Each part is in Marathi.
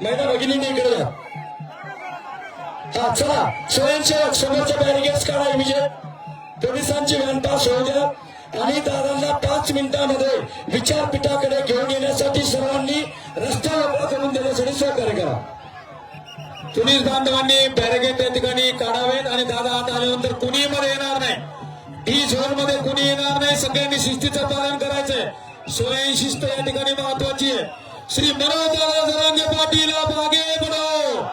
महिला भगिनींनी इकडे या. हा चला स्वयंसेवक समोरच्या बॅरिगेट्स काढा इमिजिएट. पोलिसांची व्हॅन पास होऊ द्या आणि दादांना 5 मिनिटांमध्ये विचारपीठाकडे घेऊन येण्यासाठी सर्वांनी रस्ता मोकळा करून देण्यासाठी सहकार्य करा. पोलीस बांधवांनी बॅरिगेट त्या ठिकाणी काढावेत आणि दादा आता आल्यानंतर कुणी मध्ये येणार नाही. डी झोन मध्ये कुणी येणार नाही. सगळ्यांनी शिस्तीचं पालन करायचंय. स्वयंशिस्त या ठिकाणी महत्वाची आहे. श्री मनोजदादा जरांगे पाटील आप आगे बढ़ो.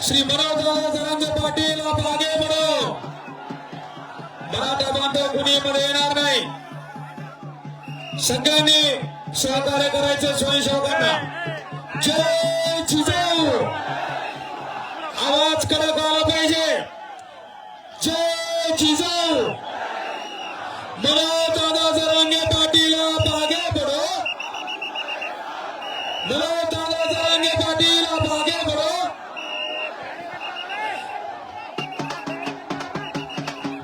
श्री मनोजदादा जरांगे पाटील आप आगे बढ़ो. मराठा बांधव कुणी मध्ये येणार नाही. सगळ्यांनी सहकार्य करायचं स्वयंसेवकांना. जय जिजाऊ. आवाज कडक आला पाहिजे. जय जिजाऊ. मनोजदादा जरांगे पाटील आप आगे बढ़ो. मनोजदादा जरांगे पाटील आप आगे बढ़ो.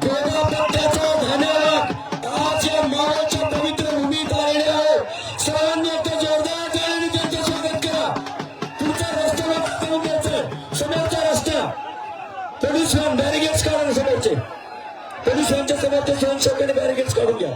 गोदा पट्ट्याचा धन्यवाद. आज या मावळच्या पवित्र भूमीत आलेले आहोत. सर्वांनी आता जोरदार टाळ्यांनी त्यांचे स्वागत करा. पुढच्या रस्त्याला करून द्यायचं. समोरच्या रस्त्या पोलीस व्हॅन बॅरिगेट्स काढून समोरचे पोलीस व्हॅनच्या समोरच्या स्वयंसेवकांनी बॅरिगेट्स काढून घ्या.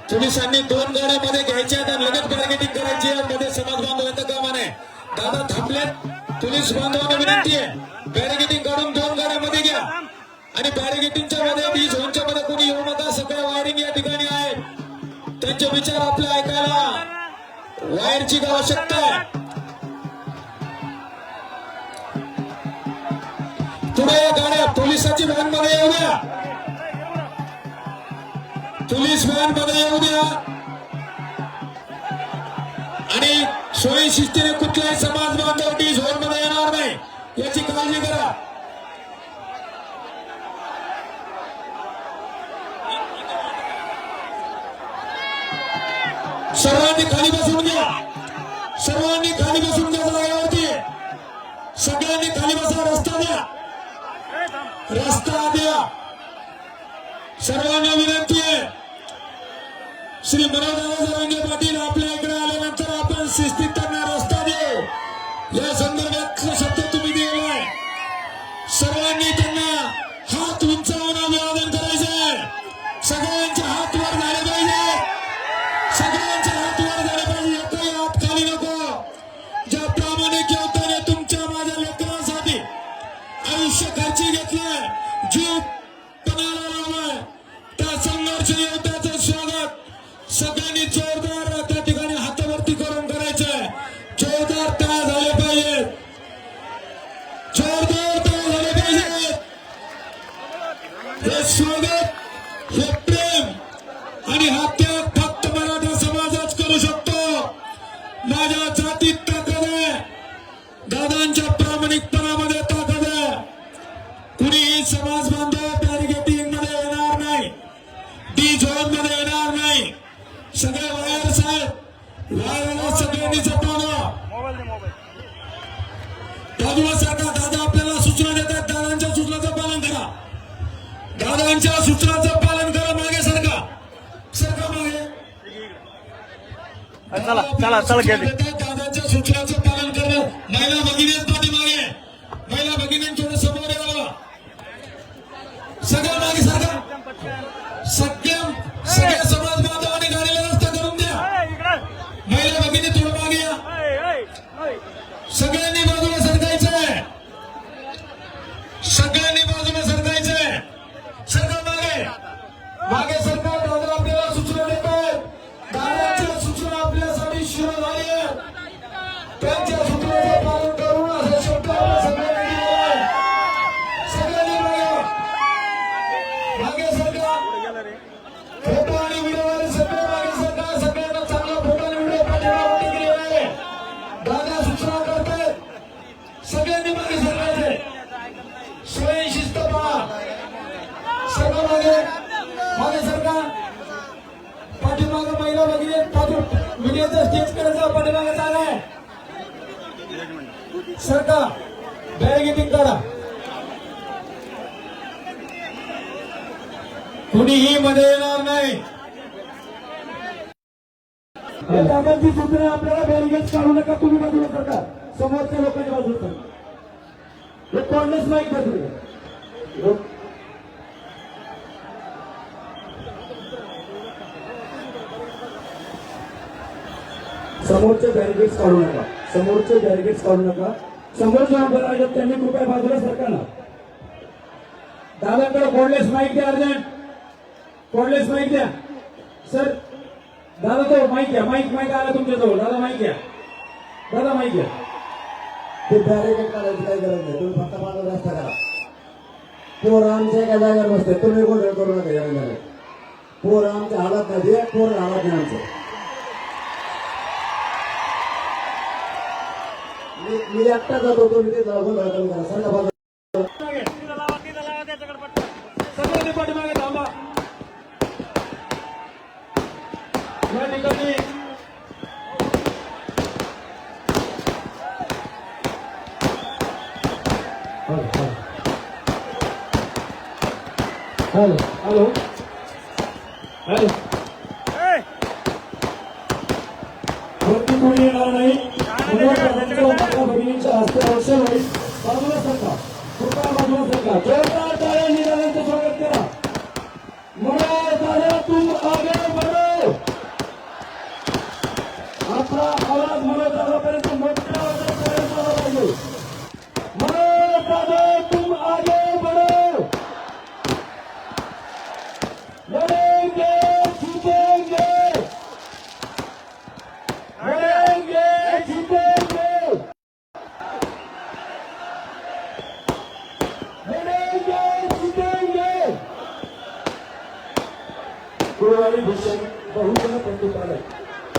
पोलिसांनी 2 गाड्यामध्ये घ्यायच्या आणि लगेच बॅरिगेटिंग करायची. मध्ये समाज बांधव येतं कामा नाही. दादा थांबलेत. पोलीस बांधवांना विनंती आहे बॅरिगेटिंग काढून 2 गाड्यामध्ये घ्या आणि बॅरिगेटिंगच्या मध्ये डी झोनच्या मध्ये कोणी येऊ नका. सगळ्या वायरिंग या ठिकाणी आहेत. त्यांचे विचार आपल्या ऐकायला वायरची आवश्यकता आहे. पुढे या गाड्या पोलिसाची व्हॅन मध्ये येऊ द्या. पोलीस व्हॅन मध्ये येऊ द्या आणि सोयी शिस्तीने कुठलाही समाज बांधव डी झोन मध्ये येणार नाही. याची काळजी करा. सर्वांनी खाली बसून घ्या. सर्वांनी खाली बसून घ्या जागेवरती. सगळ्यांनी खाली बसा. रस्ता द्या. रस्ता द्या. सर्वांना विनंती आहे. श्री मनोज जरांगे पाटील आपल्या इकडे आल्यानंतर आपण शिस्तीत त्यांना रस्ता देऊ या संदर्भातला शब्द तुम्ही दिलाय. सर्वांनी त्यांना हात उंचावून अभिवादन करायचंय. सगळ्यांचे हात वर झाले पाहिजे. सगळ्यांचे हात वर झाले पाहिजे. एकही हात खाली नको. ज्या प्रामाणिक योद्ध्याने तुमच्या माझ्या लेकरांसाठी आयुष्य खर्ची घेतलंय, जीव पणाला लावलाय, त्या संघर्ष योद्ध्याचं स्वागत सगळ्यांनी जोरदार त्या ठिकाणी हातावरती करून करायचंय. जोरदार तयार झाले पाहिजेत. जोरदार तयार झाले पाहिजेत. हे स्वागत, हे प्रेम आणि हा त्याग फक्त मराठा समाजाच करू शकतो. माझ्या जातीत ताकद आहे. दादांच्या प्रामाणिकपणामध्ये ताकद आहे. कुणीही समाज बांधव बॅरिगेटिंग मध्ये येणार नाही. डी झोन मध्ये येणार नाही. सगळे वायर्स आहेत. वायरला सगळ्यांनी जपावं. बाजूला सरकार. दादा आपल्याला सूचना देतात. दादांच्या सूचनाचं पालन करा. दादांच्या सूचनाचं पालन करा. मागे सरका. सरका मागे. चला चला चला घ्या. दादांच्या सूचनाचं पालन करणं. महिला भगिनी पाठीमागे. महिला भगिनी थोडं समोर यावं. सगळं मागे सरका. सगळ्या समाज बांधवांनी गाडीला रस्ता करून द्या. महिला भगिनी थोडं मागे या. सगळ्यांनी बाजूला सरकायचंय. सगळ्यांनी बाजूला सरकायचंय. सरका मागे. मागे सरकार. दादा आपल्याला सूचना देतात. दादांच्या सूचना आपल्यासाठी शिरोधारी आहेत. त्यांच्या सूचनेचं पालन करून असं शब्द सगळ्यांनी दिलाय. सगळ्यांनी मागे. मागे सरका. फोटो आणि व्हिडिओ सगळे मागे सरका. सगळ्यांना चांगला फोटो आणि व्हिडिओ पाठवण्यासाठी केलेला आहे. दादा सूचना करतात. सगळ्यांनी मागे सरकायचे. स्वयंशिस्त पहा. सगळं मागे. मागे सरका. पाठीमागे महिला भगिनी व्हिडिओचा स्टेज करायचा. पाठीमागे जागा आहे. सरका. बॅरिगेटिंग करा. कुणीही मध्ये येणार नाही. दादांची सूचना आपल्याला बॅरिगेट काढू नका. तुम्ही बाजूला सरका. समोरच्या लोकांच्या बाजूला सरका. हे कॉर्डलेस माईक बसले. समोरचे बॅरिगेट्स काढू नका. समोरचे बॅरिगेट्स काढू नका. समोरचे आमदार आहेत त्यांनी कृपया बाजूला सरका ना. दादाकडे कॉर्डलेस माईक द्या. अर्जंट कॉर्डलेस माईक द्या. सर दादा तो माईक घ्या. माईक आला तुमच्याजवळ. दादा माईक घ्या. दादा माईक घ्या. ते बॅरिकेड काढायची काही गरज नाही. तुम्ही फक्त माझा रस्ता करा. पोर आमच्या एका जागेवर बसते. तुम्ही गोंधळ करू नका. या पोर आमच्या हालात नाही. पोर हालात नाही आमचं. मी एकटा जातो. तुम्ही ते गोंधळ कमी करा. सरका बाजूला. सगळ्यांनी पाठीमागे थांबा. या ठिकाणी हॅलो हॅलो हॅलो. वरती कोणी येणार नाही. माझ्या भगिनींच्या हस्ते अवश्य होईल. बाजूला सरका. कृपया बाजूला सरका. जोरदार टाळ्यांनी दादांचं स्वागत करा. मनोज दादा तुम आगे बढ़ो. आपला आवाज मनोज दादापर्यंत मोठ्या आवाजात करायचा पाहिजे. मनोज दादा तुम आगे बढ़ो. लड़ेंगे जीतेंगे. लड़ेंगे जीतेंगे. गुरुवारी भूषण बहुजन पंडितालय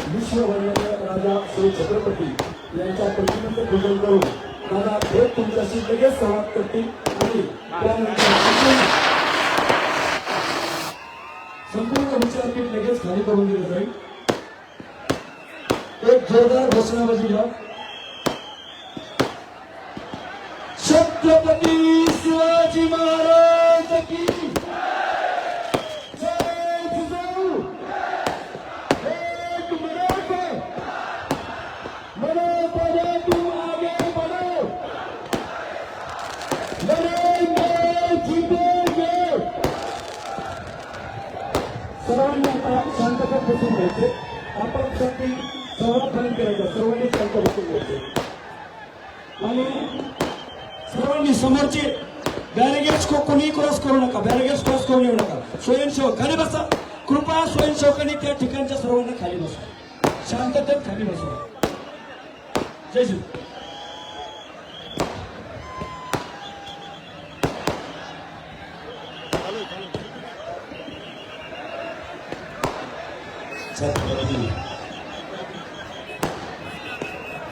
विश्ववंदनीय राजा श्री छत्रपती यांच्या प्रतिमेचं पूजन करून मला थेट तुमच्याशी लगेच संवाद करतील आणि त्यानंतर संपूर्ण विचारपीठ लगेच खाली करून दिलं जाईल. एक जोरदार घोषणाबाजी घ्या. छत्रपती शिवाजी महाराज की जय जिजाऊ. एक मिनट पहले तुम आगे बढ़ो, लड़ेंगे जीतेंगे. सर्वांनी आता शांततेत बसून घ्यायचे. आपण साठी संवाद करायचा. सर्वांनी शांत बसून घ्यायचे आणि सर्वांनी समोरचे बॅरिगेट्स को कोणी क्रॉस करू नका. बॅरिगेट्स क्रॉस करून येऊ नका. स्वयंसेवक खाली बसा. कृपया स्वयंसेवकांनी त्या ठिकाणच्या सर्वांना खाली बसा. शांततेत खाली बसा. जय श्री.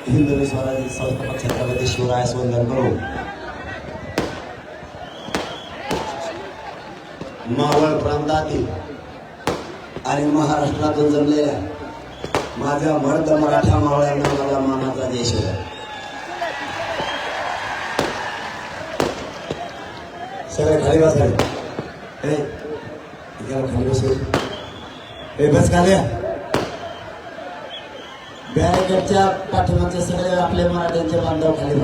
हिंदवी स्वराज्य संस्थापक छत्रपती शिवरायास वंदन करू. मावळ प्रांतातील आणि महाराष्ट्रातून जमलेल्या माझ्या मर्द मराठा मावळ्यांना मला मानाचा देश आहे. सगळे खाली बसायचे. खाली बसू. बस खाल्या. बॅरिकेडच्या पाठीमागचे सगळे आपले मराठ्यांचे बांधव खाली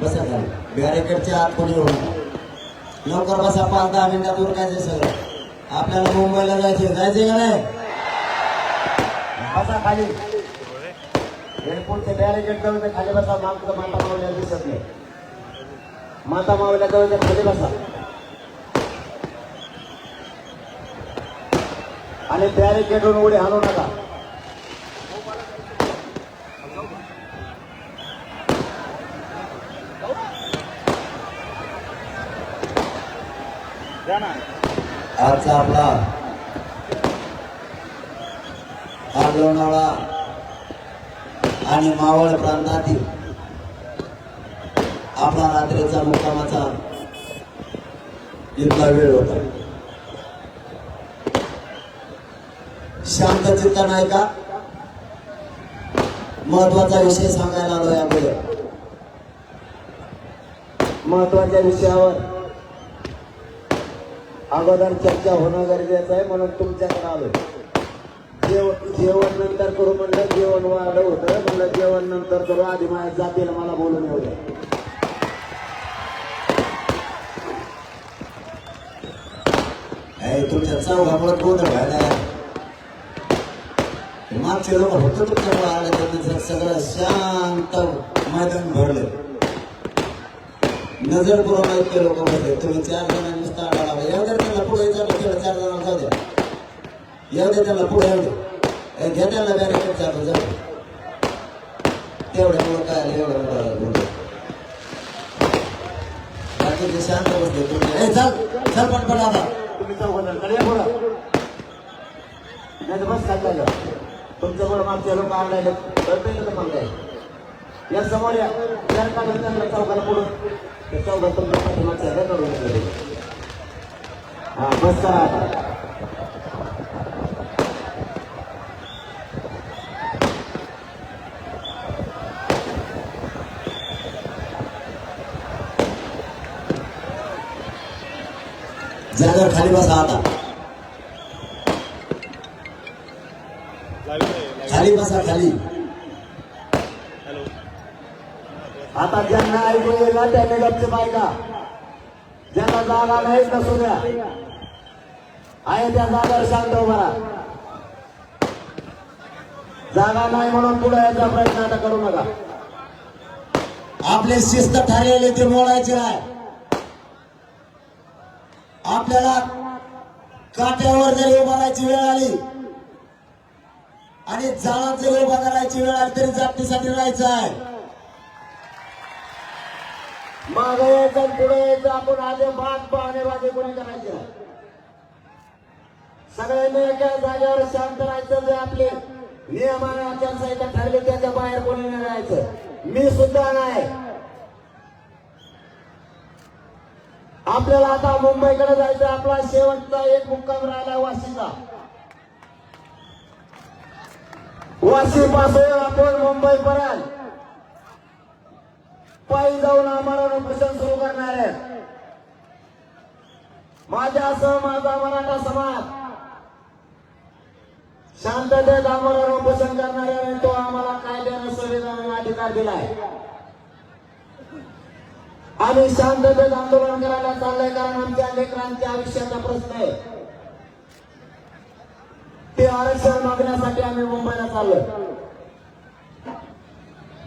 बसा खाली. बॅरिकेडच्या आत कोणी होऊ नका. लवकर बसा. 5-10 मिनिटात उरकायचे सगळं. आपल्याला मुंबईला जायचे का नाही? बसा खाली. एअरपोर्टचे बॅरिकेड करून खाली बसा. माता मावल्या दिसत नाही. माता मावल्या जवळ खाली बसा आणि बॅरिकेडवरून उडी हाणू नका. आजचा आपला लोणावळा आणि मावळ प्रांतातील आपला रात्रीचा मुक्कामाचा इतका वेळ होता. शांत चित्त नाही का? महत्वाचा विषय सांगायला आलो. यापुढे महत्वाच्या विषयावर अगोदर चर्चा होणं गरजेचं आहे. म्हणून तुमच्याकडे आलो. जेवण नंतर करू म्हणलं. जेवण वाढ होतं म्हणलं. जेवण नंतर करू. आधी माझ्या जातीला मला बोलून येऊ द्या. तुमच्या चौघामुळे गोंधळ व्हायला. मागचे लोक फक्त तुमच्यामुळे आले. सगळं शांत मैदान भरलं. नजर पुरवला इतके लोक बसले. तुम्ही 4 जणांनी नुसता आढावा लावा. येऊ द्या त्याला पुढे. 4 जणांना जाऊ द्या. येऊ द्या त्याला पुढे. घ्या त्याला बॅरिकेड चालू जाऊ. तेवढ्यामुळं काय आलं. एवढं बाकीचे शांत बसले. तुम्ही चल पटपट आता. तुम्ही चौघांकडे या पुढं. नाही बस काय तुमचं बरं मागच्या लोक आणायला तर मग काय या समोर या. चौघाला पुढं. चौघा तुमच्या पाठीमागच्या करून हा बस करा आता. जागा खाली बसा आता. खाली बसा खाली. आता ज्यांना ऐकू येईल ना त्याने गपचे पाहिजा. ज्यांना जागा नाहीच नसू द्या. आहे त्या जागावर शांत उभा राहा. जागा नाही म्हणून पुढे यायचा प्रयत्न आता करू नका. आपले शिस्त ठरलेले ते मोडायचे नाही. आपल्याला काट्यावर जरी उभा राहायची वेळ आली आणि जाळात जरी उभा करायची वेळ आली तरी जातीसाठी राहायचं आहे. मागे यायचं पुढे यायचं. आपण आधी पाहणे कोणी करायचे. सगळ्यांनी एका जागेवर शांत राहायचं. जे आपले नियम आणि आचारसंहिता ठरले त्याच्या बाहेर कोणी नाही राहायचं. मी सुद्धा नाही. आपल्याला आता मुंबईकडे जायचं. आपला शेवटचा एक मुक्काम राहिला वाशीचा. वाशी पासून आपण मुंबई पर्यंत पायी जाऊन आम्हाला उपोषण सुरू करणार आहे. माझ्यासह माझा मराठा समाज शांततेत आम्हाला उपोषण करणार आहे. तो आम्हाला कायद्याने संविधानाने अधिकार दिलाय. आम्ही शांततेत आंदोलन करायला चाललंय कारण आमच्या लेकरांच्या आयुष्याचा प्रश्न आहे. ते आरक्षण मागण्यासाठी आम्ही मुंबईला चाललोय.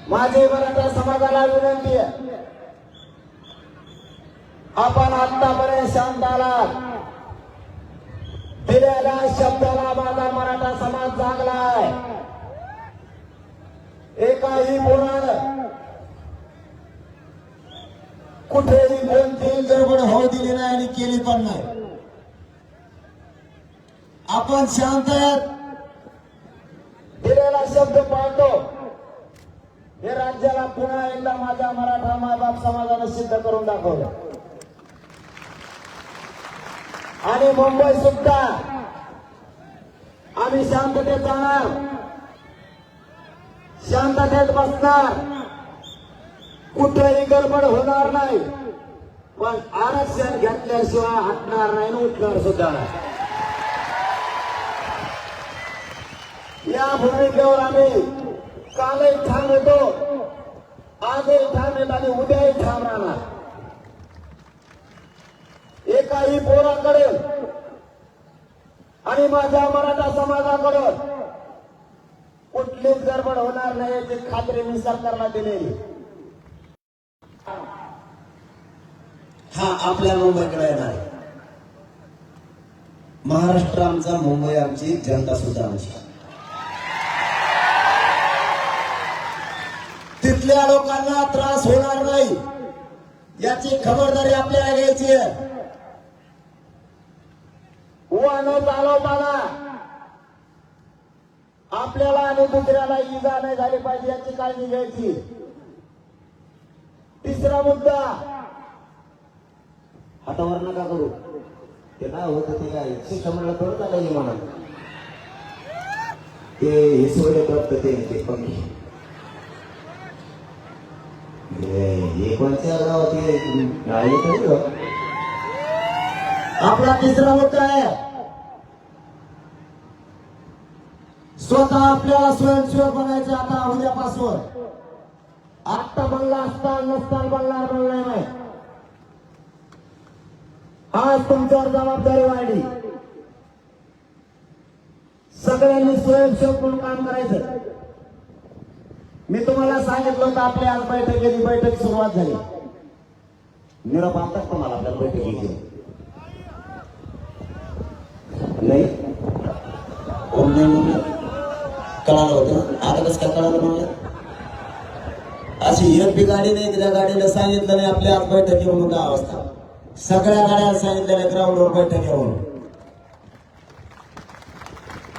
माझी मराठा समाजाला विनंती आहे, आपण आतापर्यंत शांत आलात. दिलेल्या शब्दाला माझा मराठा समाज जागलाय. एकाही मुलानं कुठेही कोणतीही गडबड होऊ दिली नाही आणि केली पण नाही. आपण शांत आहेत. दिलेला शब्द पाळतो. हे राज्याला पुन्हा एकदा माझ्या मराठा मायबाप समाजानं सिद्ध करून दाखवलं. आणि मुंबई सुद्धा आम्ही शांततेत जाणार, शांततेत बसणार, कुठेही गडबड होणार नाही. पण आरक्षण घेतल्याशिवाय हटणार नाही आणि उठणार सुद्धा नाही. या भूमिकेवर आम्ही कालही ठाम होतो, आजही ठाम येत आणि उद्याही ठाम राहणार. एकाही पोराकडे आणि माझ्या मराठा समाजाकडून कुठलीच गडबड होणार नाही याची खात्री मी सरकारला दिलेली. हा आपल्या मुंबईकडे येणार आहे. महाराष्ट्र आमचा, मुंबई आमची, जनता सुद्धा आमची. तिथल्या लोकांना त्रास होणार नाही याची खबरदारी आपल्याला घ्यायची आहे. वाहन चालवताना आपल्याला आणि दुसऱ्याला इजा नाही झाली पाहिजे याची काळजी घ्यायची. तिसरा मुद्दा, हातावर नका करू. ते काय होतं ते काय शिष्टमंडळ करत आलं म्हणा ते हिसवडे करत ते पंखी हे कोणत्या गावात आपला तिसरा मुद्दा आहे. स्वतः आपल्याला स्वयंसेवक बनायचं. आता उद्यापासून आत्ता बनला असता नसताना बनणार नाही. आज तुमच्यावर जबाबदारी वाढली. सगळ्यांनी स्वयंसेवक म्हणून काम करायचं. मी तुम्हाला सांगितलं होतं आपल्या आज बैठक सुरुवात झाली. निरोप आणतात तुम्हाला आपल्या बैठकीची नाही कळालं होतं. आता कसं काय कळालं म्हणलं? अशी एक बी गाडी नाही त्या गाडीला सांगितलं नाही आपल्या आज बैठक येऊन 10 वाजता. सगळ्या गाड्याला सांगितलेल्या ग्राउंडवर बैठक येऊन.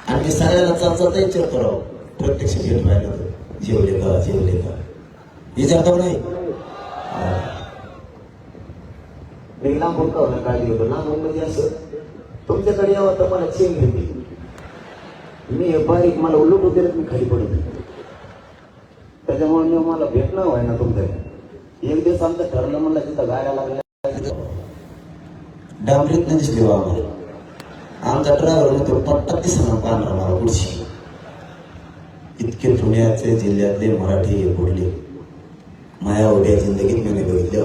आणि सगळ्याला चालता विचार करावं प्रत्यक्ष भेट व्हायला जेवले का विचारतो नाही. लांबून का काळजी होतो. लांबून म्हणजे असं तुमच्याकडे यावं तर मला चेन घेते. मी बारीक मला उलट होते मी खाली पडत. त्याच्यामुळे मला भेटणं व्हाय ना तुमच्याकडे. एक दिवस आमचं ठरलं म्हणलं तिथं गाड्या लागल्या डांबरीत नाही दिसली बाबा. आमचा ड्रायव्हर म्हणतो पट्टा दिसणार पांढरा मला पुढची. इतके पुण्याचे जिल्ह्यातले मराठी बोलले माया उद्या जिंदगीत मी बघितले.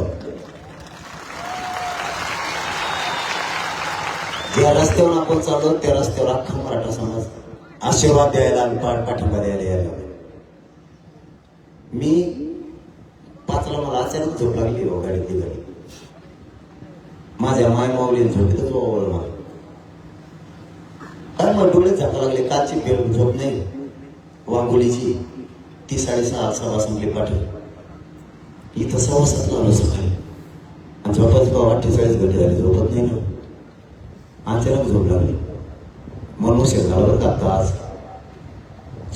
ज्या रस्त्यावर आपण चाललो त्या रस्त्यावर अख्खा मराठा समाज आशीर्वाद द्यायला आणि पाठिंबा द्यायला यायला. मी 5ला मला अचानक झोप लागली हो गाडीतली गाडी. माझ्या माय माऊलीने झोपीतच ओवळ मला. काय मग डोळे झाका लागले. कालची फेर झोप नाही वांगोळीची. ती 6:30 संपली पाठव. इथं 6:15 आलो सकाळी. आणि झोपत 48 घंटे झाले झोपत नाही ना. अचानक झोप लागली. म्हणून शेतावर टाकतो. आज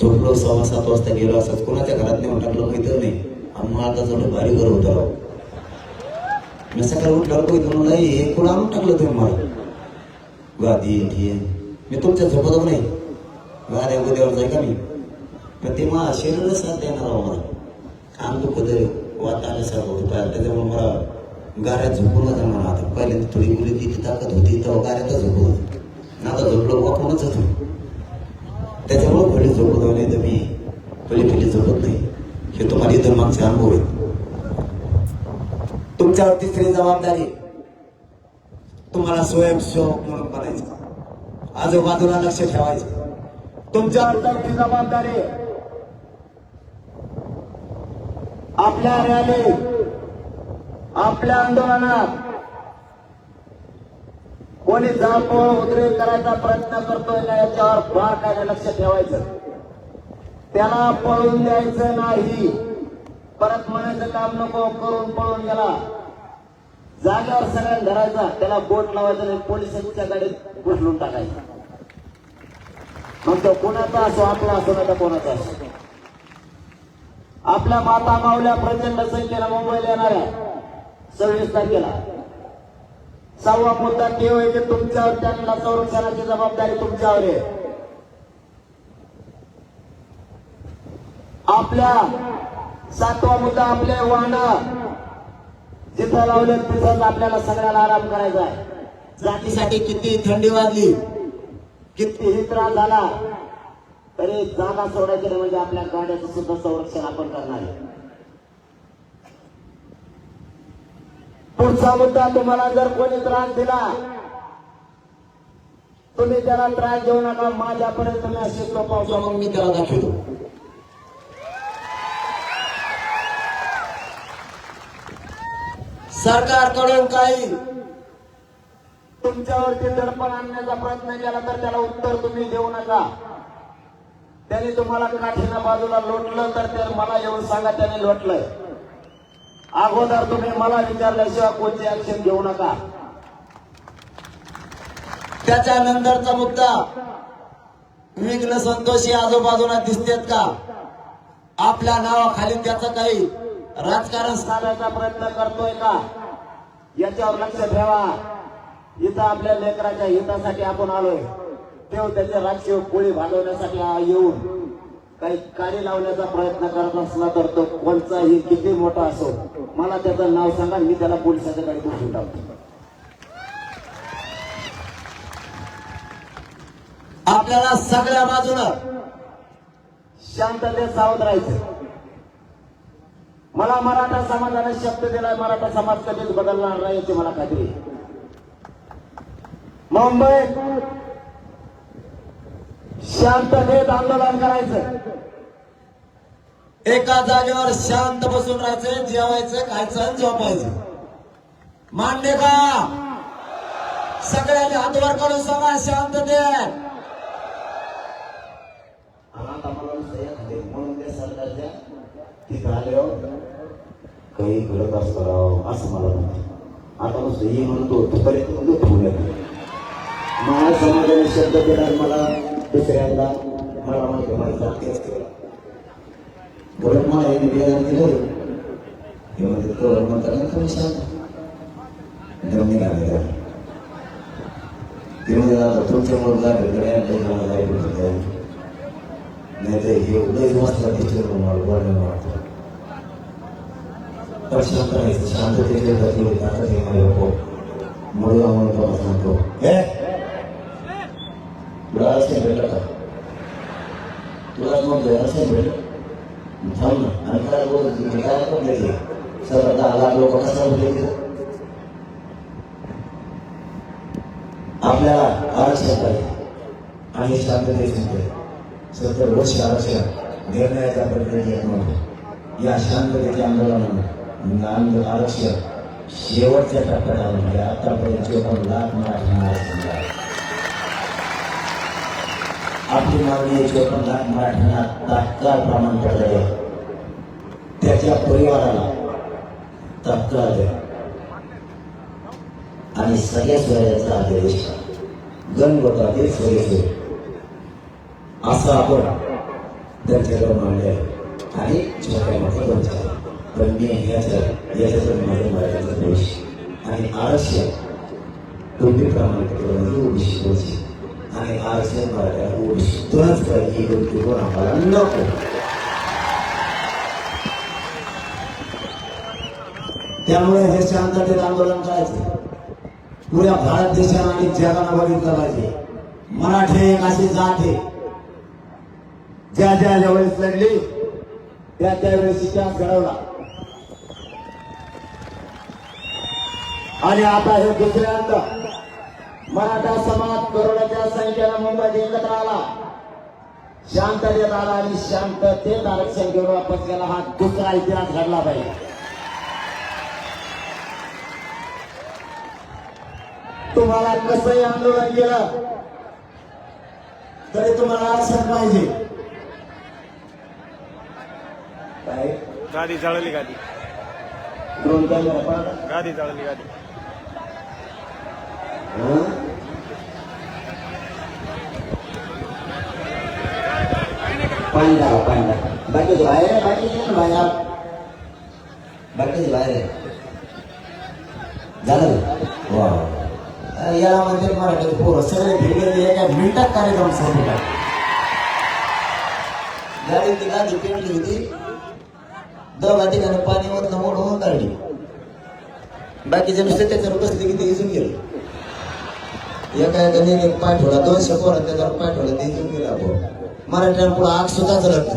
झोपलो 6:15 वाजता गेलो. असंच कोणाच्या घरात नेऊन टाकलं माहिती नाही. आणि मला आता थोडं भारी घर होतं राव. मी सकाळी उठल्यावर बघितलं नाही हे कोण आणून टाकलं तुम्ही मला गादी मी तुमच्या झोपत नाही गाद्या गोद्यावर जाय का मी पण ते मला शरीरच साथ देणार आहो मला आम दुखत वात आल्यासारखं होतं पाहिजे त्याच्यामुळे मला गाऱ्यात झोपून जाणार आता पहिल्यांदा थोडी मुली तिची ताकद होती तेव्हा गाऱ्यातच झोपत होतं आता झोपलो वापरूनच होतो त्याच्यामुळे पहिली झोपत नाही तर मी पहिली झोपत नाही हे तुम्हाला इतर मागचे अनुभव आहेत. तुमच्यावर तिसरी जबाबदारी तुम्हाला स्वयंसेवक म्हणून बनायचं आजूबाजूला लक्ष ठेवायचं. तुमच्यावर चौथी जबाबदारी आपल्या रॅली आपल्या आंदोलनात कोणी जाळपोळ उद्रेक करायचा प्रयत्न करतोय ना याच्यावर फार काय लक्ष ठेवायचं. त्याला पळून द्यायचं नाही. परत म्हणायचं काम नको करून पळून गेला जागेवर सगळ्यांना धरायचा त्याला बोट लावायचं नाही पोलिसांच्या गाडीत घुसलून टाकायचं. मग तो कोणाचा असो आपला असो ना तर कोणाचा असो. आपल्या माता मावल्या प्रचंड संख्येनं मुंबईला येणाऱ्या 26 तारखेला 6वा मुद्दा ते होय की तुमच्यावर त्यांना संरक्षणाची जबाबदारी तुमच्यावर आहे. आपल्या 7वा मुद्दा आपले वाहन जिथं लावले तिथंच आपल्याला सगळ्याला आराम करायचा आहे. जातीसाठी किती थंडी वाजली कितीही त्रास झाला तरी जागा सोडायची नाही म्हणजे आपल्या गाड्याचं सुद्धा संरक्षण आपण करणार आहे. पुढचा मुद्दा तुम्हाला जर कोणी त्रास दिला तुम्ही त्याला त्रास देऊ नका. माझ्यापर्यंत तुम्ही अशी सोपवतो मग मी त्याला दाखवतो. सरकारकडून काही तुमच्यावरती दडपण आणण्याचा प्रयत्न केला तर त्याला उत्तर तुम्ही देऊ नका. त्याने तुम्हाला काठीनं बाजूला लोटलं तर ते मला येऊन सांगा त्याने लोटलंय. अगोदर तुम्ही मला विचारल्याशिवाय कोणती ऍक्शन घेऊ नका. त्याच्यानंतरचा मुद्दा विघ्न संतोषी आजूबाजूला दिसतेत का आपल्या नावाखाली त्याचं काही राजकारण साधायचा प्रयत्न करतोय का याच्यावर लक्ष ठेवा. इथं आपल्या लेकराच्या हितासाठी आपण आलोय तेव्हा त्याच्या राजकीय पोळी भागवण्यासाठी येऊन काही कार्य लावण्याचा प्रयत्न करत असला तर तो कोणताही किती मोठा असो मला त्याचं नाव सांगा मी त्याला पोलिसाच्या गाडी पोहोचून टाकतो. आपल्याला सगळ्या बाजूनं शांततेत सावध राहायचं. मला मराठा समाजाने शब्द दिलाय मराठा समाज कधीच बदलणार नाही याची मला खात्री. मुंबईत शांततेत आंदोलन करायचं. एका जागेवर शांत बसून राहायचं जेवायचं खायचं आणि झोपायचं. मान्य का? सगळ्यांनी हातवर करून सांगा शांततेत. आता मला म्हणून ते सरकारच्या तिथं आल्यावर काही घडत असतं असं मला म्हणतो. आता नुसतं ही म्हणतो तोपर्यंत माझ्या समाजाने शब्द दिला मला दुसऱ्यांदा मला माहिती माझा तेच केला बरं मला हे निवेदन दिलं हे म्हणते तो म्हणतात तुम्ही सांगा मी घाले ते म्हणजे तुमच्या मुलगा भेटकडे नाही तर हे उदय वाचला तिथे मला वर्णन वाटतं. तर शांत राहायचं शांततेच्या गती आता हे मला मुलगा म्हणून सांगतो तुला असे भेटलं का तुला म्हणतोय असे भेट थांब ना आणि काय बोलत काय पण देते सर 10 लाख लोक कसं बोलले आपल्याला आरक्षण पाहिजे आणि शांततेचे 70 वर्ष आरक्षण निर्णयाचा प्रक्रिया येत नव्हतं. या शांततेच्या आंदोलनानं आरक्षण शेवटच्या टप्प्यात आलं म्हणजे आतापर्यंत 54 लाख मराठी आरक्षण आपली मागणी 54 लाख मराठ्यांना तात्काळ प्रमाणपत्र द्या त्याच्या परिवाराला तात्काळ द्या आणि सगळ्या स्वराज्याचा आदेश गणगोता ते सोयीचे असं आपण त्यांच्याकडे मांडले आणि छोट्या मोठ्या मी याच्यातून माझ्या मराठीचा प्रवेश आणि आरक्षण दोन्ही प्रमाणपत्र म्हणजे ओबीसी आणि आरक्षण मराठा ओबीसी तुलाच पाहिजे ही दृष्टिकोन आम्हाला नको. त्यामुळे हे शांततेत आंदोलन करायचं. पुऱ्या भारत देशाला आणि जगाला बघितलं पाहिजे. मराठी एक अशी जात आहे ज्या ज्या वेळेस लढली त्या त्यावेळेस इतिहास घडवला आणि आता हे दुसऱ्यांदा मराठा समाज करोडाच्या संख्येनं मुंबईत एकत्र आला, शांततेत आला आणि शांततेत आरक्षण घेऊन वापस गेला. हा दुसरा इतिहास घडला पाहिजे. तुम्हाला कसंही आंदोलन केलं तरी तुम्हाला आरक्षण पाहिजे. काय गादी जळली गादी ड्रोन कॅमेरा पाहता गादी जळली गादी पांढरा बाकीचे बाहेर आहे, बाकीचे बाहेर बाकीचे बाहेर आहे. झालं वा याला म्हणजे मराठी पोरं सगळे भेटले एका मिनिटात कार्यक्रम संपला. गाडी ती गाडी पेटली होती, दोघा ठिकाणी पाणी मधलं मोडून काढली. बाकीचे नुसते त्याच्यावर बसले की ते इजून गेले. एका एक पाय ठोडा 200 पोरात त्याच्यावर पाय ठोडा ते इजून गेला. मराठ्याला पुढे आग सुद्धा चलत.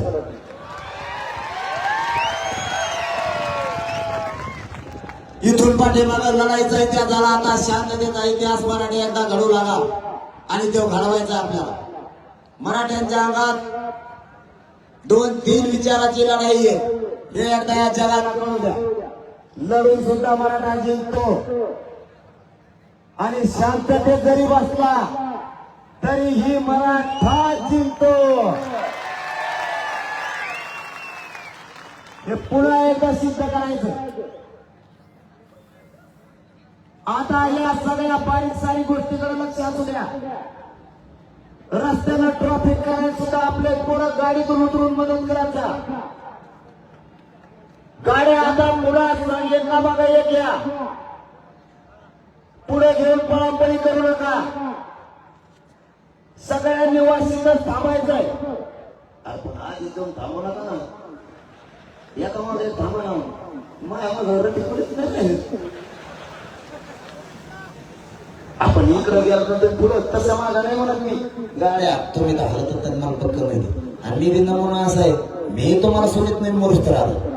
इथून पाठीमागं लढाईचा इतिहास झाला. आता शांततेचा इतिहास मराठी एकदा घडू लागा आणि तो घडवायचा आपल्याला. मराठ्यांच्या अंगात 2-3 विचाराची लढाई आहे हे एकदा या जगाला कळू द्या. लढून सुद्धा मराठा जिंकतो आणि शांततेत जरी बसला तरीही मराठा जिंकतो. हे पुन्हा एकदा सिद्ध करायचं. आता या सगळ्या बारीक सारी गोष्टीकडे लक्ष असू द्या. रस्त्यानं ट्रॅफिक करायला सुद्धा आपले पुढं गाडीतून उतरून मदत करायचा. गाड्या आता पुढं सांगेल का बघा एक या पुढे घेऊन पळापळी करू नका. सगळ्यांनी वाशीतच थांबायचंय. आपण आज इथून थांबू नका ना. एकामध्ये थांबा ना. माझ्या पुढेच नाही. आपण इकडं गेलो तर पुढं तसं माझा नाही म्हणत मी. गाड्या तुम्ही तर हलत तर मला पक्क नाही. आणि मी बिंदा म्हणून असं आहे मी तुम्हाला सोडत नाही मोरुस्त राहतो.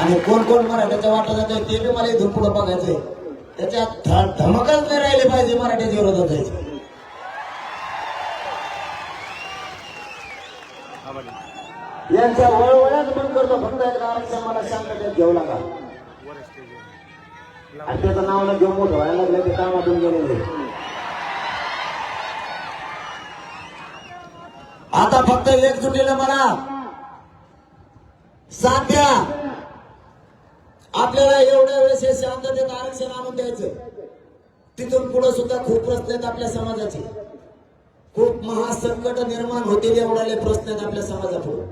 आणि कोण कोण मराठ्याच्या वाटत जातोय ते बी मला इथून पुढं बघायचंय. त्याच्यात धमकच नाही राहिले पाहिजे मराठ्याच्या विरोधात जायचं. यांच्या वळवळ्याच बंद करतो. फक्त एक आरक्षण मला शांततेत घेऊ नका. आणि त्याचं नाव न घेऊन मोठं व्हायला लागलं ते कामातून गेलेले. आता फक्त एकजुटीनं मला साथ द्या. आपल्याला एवढ्या वेळेस हे शांततेत आरक्षण आणून द्यायचं. तिथून पुढे सुद्धा खूप प्रश्न आहेत आपल्या समाजाचे. खूप महासंकट निर्माण होतील एवढाले प्रश्न आहेत आपल्या समाजापुढे.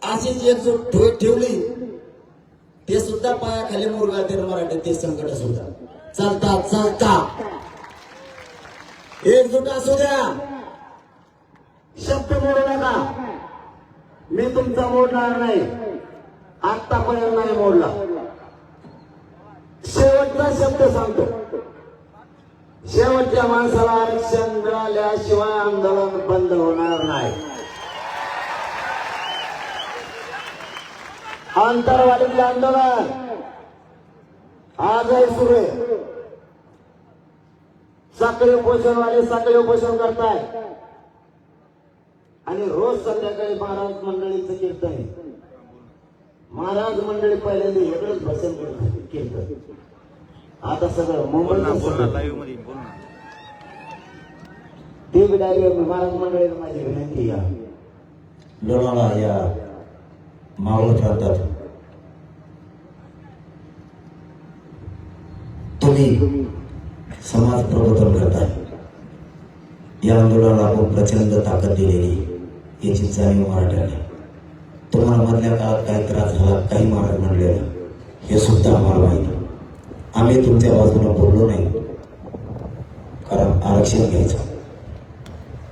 अशीच एकजूट ठेवली ते सुद्धा पायाखाली मुरगाळते मराठी. ते संकट सुद्धा चालता चालता एकजूट असू द्या. शब्द मोडू नका. मी तुमचा मोडणार नाही. आतापर्यंत नाही मोडला. शेवटचा शब्द सांगतो. शेवटच्या माणसाला आरक्षण मिळाल्याशिवाय आंदोलन बंद होणार नाही. आंतरवालीतलं आंदोलन आजही सुरू आहे. साखळी उपोषणवाले साखळी उपोषण करताय आणि रोज संध्याकाळी महाराज मंडळीचं कीर्तन आहे. महाराज मंडळी पहिल्यांदा एवढंच भाषण करतात कीर्तन. आता सगळं मुंबई ते बी डायरेक्ट महाराज मंडळीला माझी विनंती या लोणाला या मावळ प्रांतात तुम्ही समाज प्रबोधन करताय. या आंदोलनाला आपण प्रचंड ताकद दिलेली याची जाणीव मराठ्याने. तुम्हाला मधल्या काळात काही त्रास झाला, काही महाराज म्हणलेला, हे सुद्धा आम्हाला माहिती. आम्ही तुमच्या बाजूने बोललो नाही, कारण आरक्षण घ्यायचं.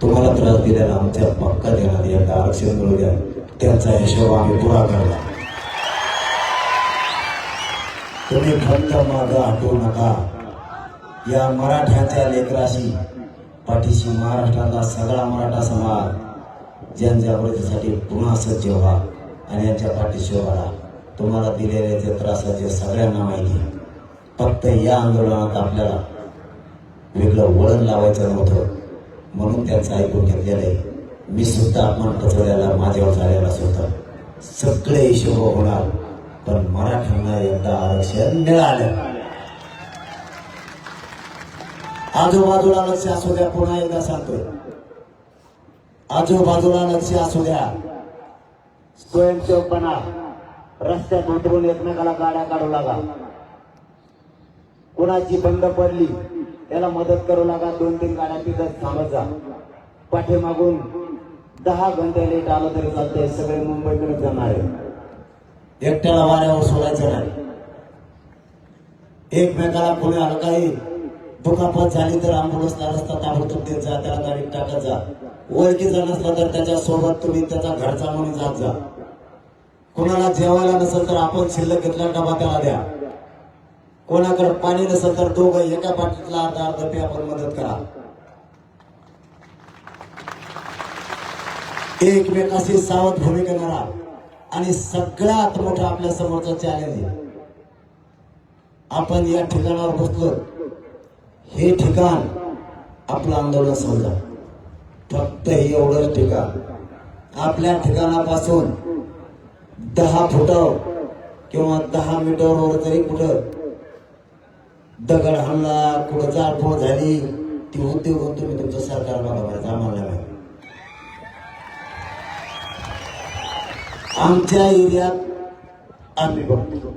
तुम्हाला त्रास दिलेला आमच्या पक्का देणार, एकदा आरक्षण मिळू द्या, त्यांचा हिशोब आम्ही पुरा करला. तुम्ही फक्त मागं हटू नका. या मराठ्याच्या लेकराशी पाठीशी महाराष्ट्रातला सगळा मराठा समाज जनजागृतीसाठी पुन्हा सज्ज व्हा आणि यांच्या पाठीशी व्हा. तुम्हाला दिलेले ते त्रासाचे सगळ्यांना माहिती. फक्त या आंदोलनात आपल्याला वेगळं वळण लावायचं नव्हतं, म्हणून त्यांचं ऐकून घेतलेलं आहे. मी सुद्धा अपमान पचवल्याला माझ्यावर झालेला सुद्धा सगळे हिशोब होणार, पण मराठ्यांना एकदा आरक्षण मिळालं. आजूबाजूला लक्ष असू द्या, पुन्हा एकदा सांगतोय, आजूबाजूला लक्ष असू द्या. स्वयंसेवकपणा, रस्त्यात उतरून एकमेकाला गाड्या काढू लागा. कोणाची बंद पडली त्याला मदत करू लागा. 2-3 गाड्या तिथं थांबत जा. पाठीमागून 10 घंटे लेट आलं तरी चालतंय, सगळे मुंबईकडे जाणार आहे. एकट्याला वाऱ्यावर सोडायचं नाही. एकमेकाला कोणी आलं काही दुखापत झाली तर अँब्युलन्सला रस्ता ताबडतोब देत जा, त्याला गाडीत टाकत जा. ओळखीचा नसला तर त्याच्या सोबत तुम्ही त्याचा घरचा म्हणून जात जा. कोणाला जेवायला नसेल तर आपण शिल्लक घेतला डबा त्याला द्या. कोणाकडे पाणी नसेल तर दोघं एका पाठीतला अर्धा पे आपण मदत करा. एकमेकाशी सावध भूमिका करा. आणि सगळ्यात मोठं आपल्या समोरचं चॅलेंज आहे, आपण या ठिकाणावर बसलो, हे ठिकाण आपलं आंदोलन समजा. फक्त हे एवढंच ठिकाण. आपल्या ठिकाणापासून 10 फुटावर किंवा 10 मीटरवर जरी कुठं दगड हल्ला, कुठं जाळपोळ झाली, ती उद्योग तुम्ही तुमचं सरकार बघायचं, आम्हाला नाही. आमच्या एरियात आम्ही बघतो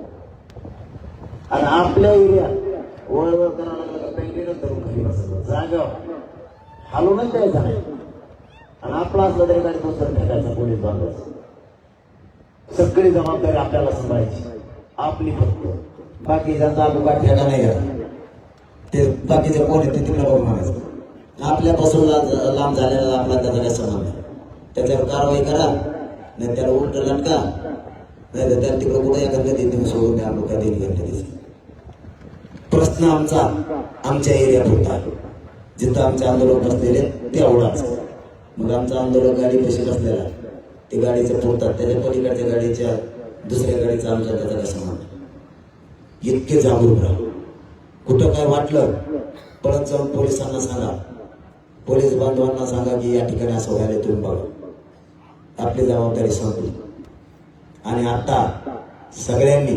आणि आपल्या एरियात वळवळ करायला लागलं पेंटीनं धरून खाली बसलं, जागा हलवूनच द्यायचा नाही. आणि आपला असलं तरी गाडी दुसरं ठेकायचा, पोलीस बांधायचं. सगळी जबाबदारी आपल्याला सांभाळायची, आपली फक्त. बाकीच्यांचा अपघात ठेका नाही घ्या, ते बाकीचे कोण आहे ते तिकडे बघून म्हणायचं. आपल्यापासून लांब झालेला आपला त्याचा काय संबंध नाही. त्याच्यावर कारवाई करा, नाही त्याला उलट लटका, नाही तर त्याला तिकडे कुठे एखाद्या तुम्ही सोडून द्या. लोक काय दिली घंटे. प्रश्न आमचा आमच्या एरियात होता, जिथं आमचे आंदोलक बसलेले तेवढाच. मग आमचं आंदोलक गाडी कशी बसलेला, ते गाडीचं पोहतात, त्याच्या पलीकडच्या गाडीच्या दुसऱ्या गाडीचा आमचा त्याचा काय संबंध. इतके जागरूक राहा. कुठं काय वाटलं परत जाऊन पोलिसांना सांगा, पोलीस बांधवांना सांगा की या ठिकाणी असं व्हायला, तुम्ही बघा. आपली जबाबदारी संपली. आणि आता सगळ्यांनी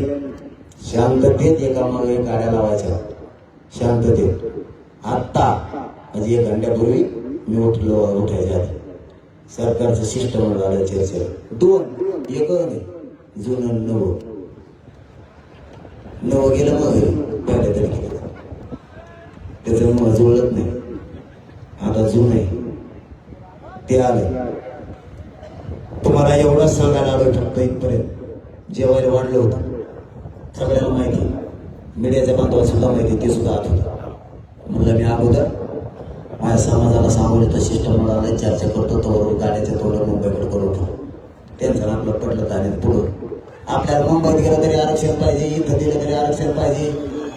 शांततेत एकामागे गाड्या लावायच्या, शांततेत. आत्ता म्हणजे 1 घंट्यापूर्वी मी उठायच्या आधी सरकारचं सिस्टम झालं चर्चा. 2 एक नाही, जुनं नवं गेलं मग पहिल्या तारखेला त्याचं मग जुळत नाही. आता जुनं आहे ते आलं. तुम्हाला एवढंच सांगायला आलं फक्त इथपर्यंत. जेवायला वाढलं होतं सगळ्यांना माहिती, मीडियाच्या बांधवाला सुद्धा माहिती, ते सुद्धा आत होतं. म्हणलं मी अगोदर माझ्या समाजाला सांगून येतो, सिस्टमला चर्चा करतो, तो गाड्याच्या तोंड मुंबईकडे करून त्यांचं आपलं पडलं तर. आणि पुढं आपल्याला मुंबईत गेलं तरी आरक्षण पाहिजे, इथं दिलं तरी आरक्षण पाहिजे,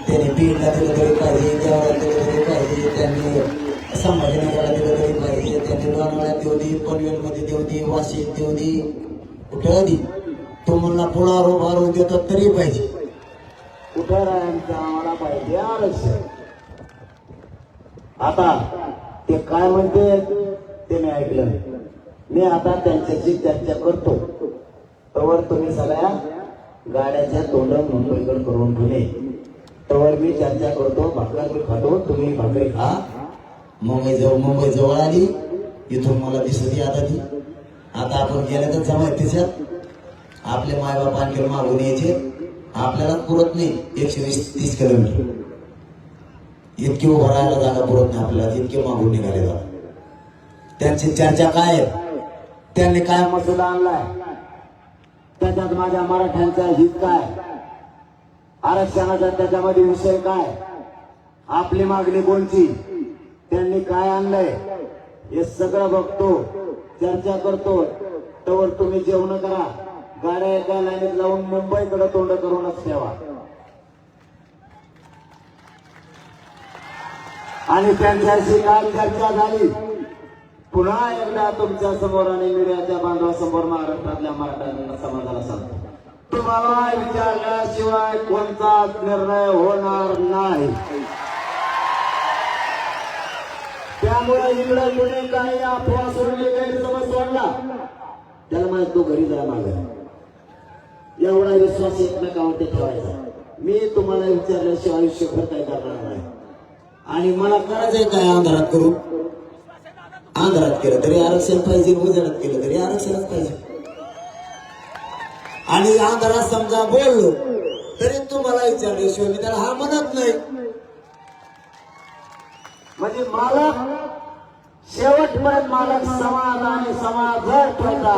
त्यांनी बीडला दिलं तरी पाहिजे, देवळात दिलं तरी पाहिजे, त्यांनी संभाजीनगरला दिलं तरी पाहिजे, त्यांनी लोणावळ्यात देऊ दे, पनवेलमध्ये देऊ दे, वाशीत देऊ दे, कुठं दे. तुम्हाला पुढावर आरोप देतात तरी पाहिजे. कुठं राहायचं आम्हाला पाहिजे आरक्षण. आता ते काय म्हणते ते मी ऐकलं. मी आता त्यांच्याशी चर्चा करतो, तवर तुम्ही सगळ्या गाड्याच्या तोंड मुंबईकडे करून ठेवले. तवर मी चर्चा करतो, भाकरी खातो, तुम्ही भाकरी खा. मुंबई जवळ आली, इथून मला दिसत आता ती. आता आपण गेल्या तर जमा तिच्यात आपले मायबाप आणखी मागून यायचे, आपल्याला पुरत नाही 120-30 किलोमीटर. इतकी उभं राहायला जागा पुरत नाही आपल्याला, इतके मागून निघाले जातात. त्यांची चर्चा काय, त्यांनी काय मसुदा आणलाय, त्याच्यात माझ्या मराठ्यांचा हित काय, आरक्षणाचा त्याच्यामध्ये विषय काय, आपली मागणी कोणची, त्यांनी काय आणलंय, हे सगळं बघतो, चर्चा करतो. तोवर तुम्ही जेवण करा, गाड्या एका लाईनीत लावून मुंबईकडे तोंड करूनच ठेवा. आणि त्यांच्याशी काल चर्चा झाली. पुन्हा एकदा तुमच्या समोर आणि मीडियाच्या बांधवासमोर महाराष्ट्रातल्या मराठा समाजाला सांगतो, तुम्हाला विचारल्याशिवाय कोणताच निर्णय होणार नाही. त्यामुळे इकडे कुणी काही अफवा सोडली, गैरसमज सोडला, त्याला माहित तो घरी जायला मागे. एवढा विश्वास एकमेकावरती ठेवायचा. मी तुम्हाला विचारल्याशिवाय आयुष्यभर काही करणार नाही. आणि मला करायचंय काय, अंधारात करू, अंधारात केलं तरी आरक्षण पाहिजे, उजेडात केलं तरी आरक्षणच पाहिजे. आणि अंधारात समजा बोललो तरी तुम्हाला विचारल्याशिवाय मी त्याला हा म्हणत नाही. म्हणजे मालक शेवटपर्यंत मालक समाज आणि समाज ठेवता.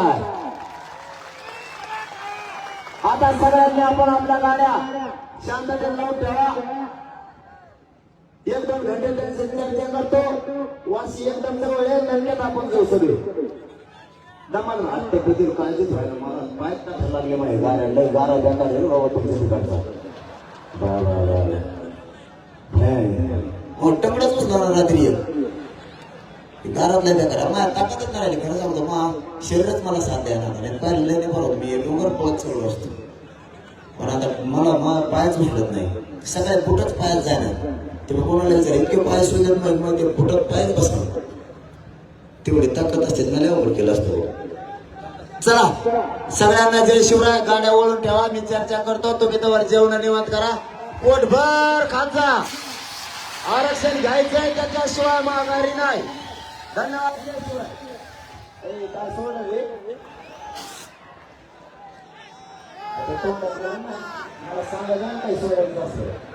आता सगळ्यांनी आपण आपल्या गाड्या शांततेत लावून ठेवा. 1-2 घंटे त्यांची चर्चा करतो. वाशी एकदम जवळ आहे, त्यांच्यात आपण जाऊ सगळे. दमाल हट्टपतीर काळजीच व्हायला मला पाय टाकायला लागले माझे गाड्या लय गारा जाता गेलो बाबा तुमच्या ठिकाणचा. मोठ्याकडेच बसणार रात्री गारातल्या त्या करा माझ्या ताकदच नाही राहिली. खरं सांगतो मग शरीरच मला साथ द्यायला नाही. पाहिलं नाही बरोबर मी डोंगर पळत चढलो असतो, पण आता मला पायच भेटत नाही. सगळ्यात बुटच पायच जाणार. तेव्हा कोणाला विचार इतके पाय सुजत नाही, मग ते बुटत पायच बसणार. तेवढी ताकद असते मला अवघड केलं असतो. चला सगळ्यांना जय शिवराय. गाड्या वळून ठेवा, मी चर्चा करतो. तुम्ही तर जेवण निवांत करा, पोटभर खाजा. आरक्षण घ्यायचंय त्याच्याशिवाय माघारी नाही. धन्यवाद. जय शिवराय. काय सोडलं रे? मला सांगा काय सोडायचं असं.